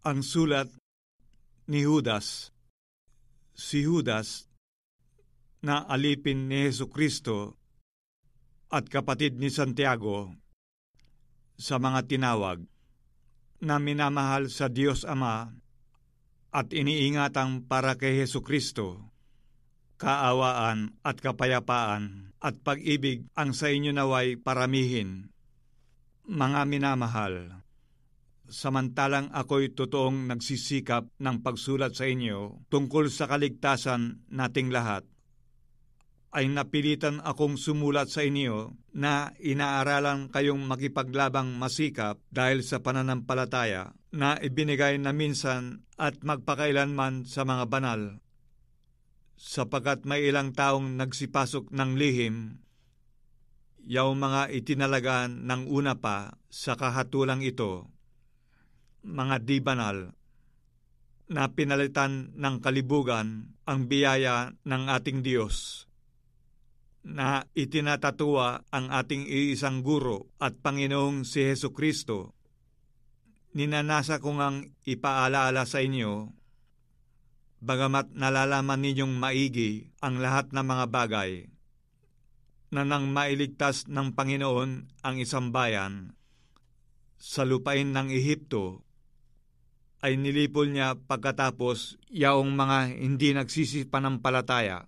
Ang sulat ni Judas. Si Judas na alipin ni Hesukristo at kapatid ni Santiago sa mga tinawag na minamahal sa Diyos Ama at iniingatang para kay Hesukristo, kaawaan at kapayapaan at pag-ibig ang sa inyo naway paramihin. Mga minamahal, samantalang ako'y totoong nagsisikap ng pagsulat sa inyo tungkol sa kaligtasan nating lahat, ay napilitan akong sumulat sa inyo na inaaralan kayong makipaglabang masikap dahil sa pananampalataya na ibinigay na minsan at magpakailanman sa mga banal, sapagkat may ilang taong nagsipasok ng lihim, yaw mga itinalagaan ng una pa sa kahatulang ito, mga di banal, na pinalitan ng kalibugan ang biyaya ng ating Diyos, na itinatatuwa ang ating iisang guro at Panginoong si Hesukristo. Ninanasa ko ngang ipaalaala sa inyo, bagamat nalalaman ninyong maigi ang lahat ng mga bagay, na nang mailigtas ng Panginoon ang isang bayan sa lupain ng Ehipto, ay nilipol niya pagkatapos yaong mga hindi nagsisipanampalataya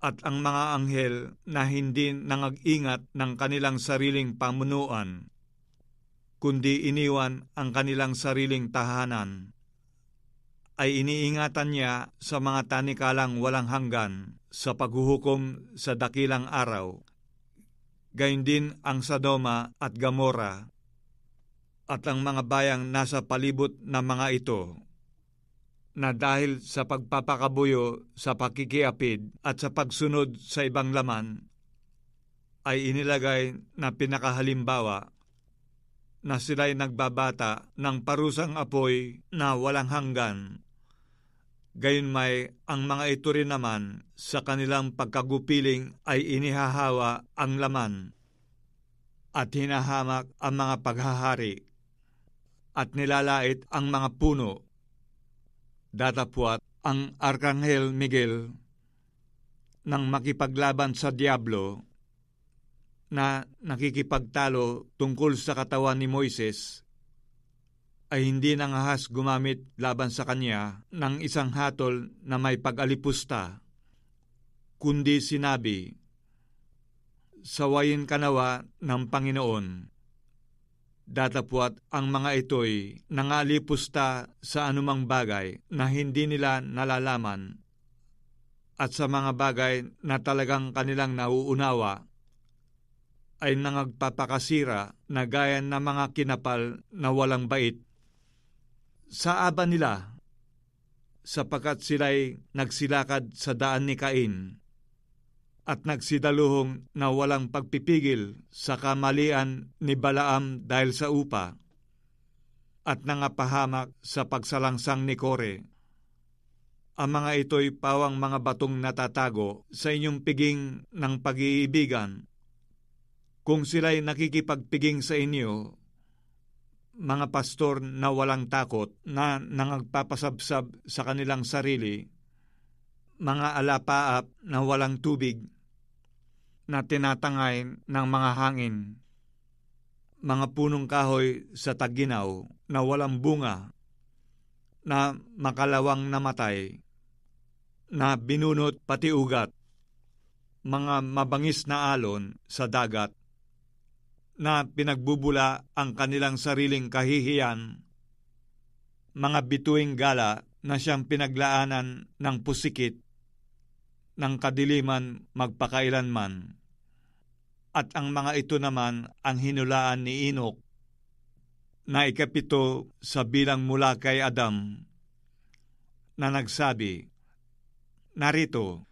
at ang mga anghel na hindi nangag-ingat ng kanilang sariling pamunuan, kundi iniwan ang kanilang sariling tahanan, ay iniingatan niya sa mga tanikalang walang hanggan sa paghuhukom sa dakilang araw. Gayon din ang Sodoma at Gomorra at ang mga bayang nasa palibot na mga ito, na dahil sa pagpapakabuyo sa pakikiapid at sa pagsunod sa ibang laman, ay inilagay na pinakahalimbawa na sila'y nagbabata ng parusang apoy na walang hanggan. Gayunmay ang mga ito rin naman sa kanilang pagkagupiling ay inihahawa ang laman at hinahamak ang mga paghahari at nilalait ang mga puno. Datapwat ang Arkanghel Miguel nang makipaglaban sa Diablo na nakikipagtalo tungkol sa katawan ni Moises, ay hindi nangahas gumamit laban sa kanya ng isang hatol na may pag-alipusta, kundi sinabi, "Sawayin ka nawa ng Panginoon." Datapwat ang mga ito'y nangalipusta sa anumang bagay na hindi nila nalalaman at sa mga bagay na talagang kanilang nauunawa ay nangagpapakasira na gaya ng mga kinapal na walang bait sa aba nila, sapagkat sila'y nagsilakad sa daan ni Cain at nagsidaluhong na walang pagpipigil sa kamalian ni Balaam dahil sa upa, at nangapahamak sa pagsalangsang ni Kore. Ang mga ito'y pawang mga batong natatago sa inyong piging ng pag-iibigan. Kung sila'y nakikipagpiging sa inyo, mga pastor na walang takot na nangagpapasabsab sa kanilang sarili, mga alapaap na walang tubig, na tinatangay ng mga hangin, mga punong kahoy sa taginaw na walang bunga, na makalawang namatay, na binunot pati ugat, mga mabangis na alon sa dagat, na pinagbubula ang kanilang sariling kahihiyan, mga bituing gala na siyang pinaglaanan ng pusikit, ng kadiliman magpakailanman. At ang mga ito naman ang hinulaan ni Enoch, na ikapito sa bilang mula kay Adam, na nagsabi, "Narito,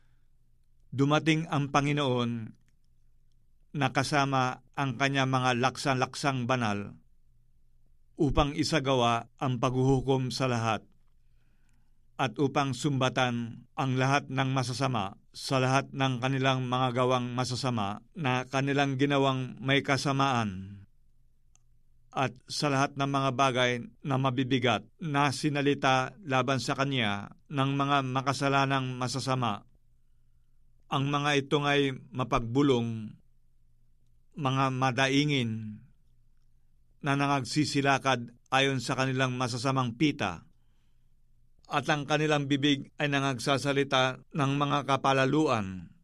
dumating ang Panginoon na kasama ang kanya mga laksang-laksang banal upang isagawa ang paghuhukom sa lahat at upang sumbatan ang lahat ng masasama sa lahat ng kanilang mga gawang masasama na kanilang ginawang may kasamaan, at sa lahat ng mga bagay na mabibigat na sinalita laban sa Kanya ng mga makasalanang masasama. Ang mga ito ay mapagbulong, mga madaingin, na nangagsisilakad ayon sa kanilang masasamang pita, at ang kanilang bibig ay nangagsasalita ng mga kapalaluan,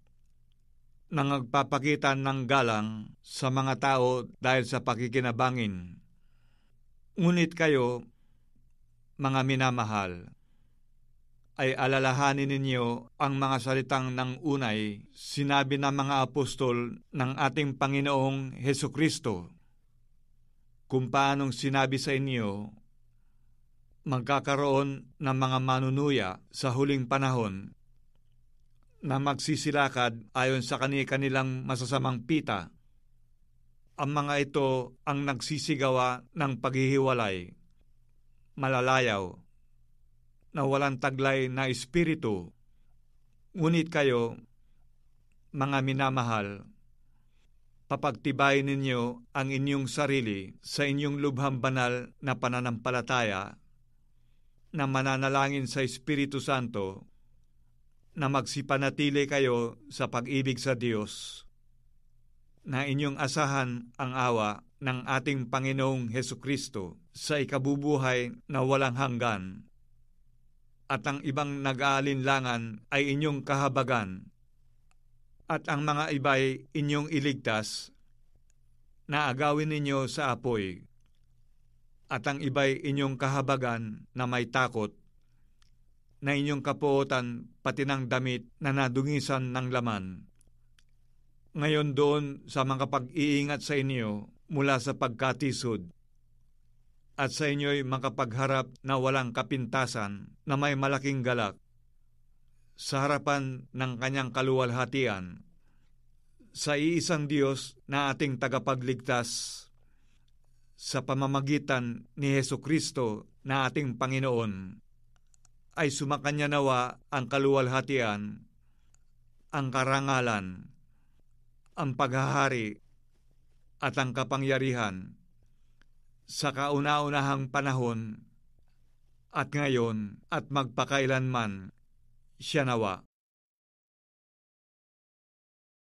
nangagpapakita ng galang sa mga tao dahil sa pakikinabangin. Ngunit kayo, mga minamahal, ay alalahanin ninyo ang mga salitang ng unay sinabi ng mga apostol ng ating Panginoong Hesukristo, kung paanong sinabi sa inyo, magkakaroon ng mga manunuya sa huling panahon na magsisilakad ayon sa kanilang masasamang pita. Ang mga ito ang nagsisigawa ng paghihiwalay, malalayaw, na walang taglay na espiritu. Ngunit kayo, mga minamahal, papagtibayin ninyo ang inyong sarili sa inyong lubhang banal na pananampalataya, na mananalangin sa Espiritu Santo, na magsipanatili kayo sa pag-ibig sa Diyos, na inyong asahan ang awa ng ating Panginoong Hesukristo sa ikabubuhay na walang hanggan, at ang ibang nag-aalinlangan ay inyong kahabagan, at ang mga iba'y inyong iligtas na agawin ninyo sa apoy, at ang iba'y inyong kahabagan na may takot, na inyong kapuotan pati ng damit na nadungisan ng laman. Ngayon doon sa mga pag-iingat sa inyo mula sa pagkatisod, at sa inyo'y makapagharap na walang kapintasan na may malaking galak sa harapan ng kanyang kaluwalhatian, sa iisang Diyos na ating tagapagligtas sa pamamagitan ni Hesukristo na ating Panginoon, ay sumakanya nawa ang kaluwalhatian, ang karangalan, ang paghahari at ang kapangyarihan sa kauna-unahang panahon at ngayon at magpakailanman. Siya nawa.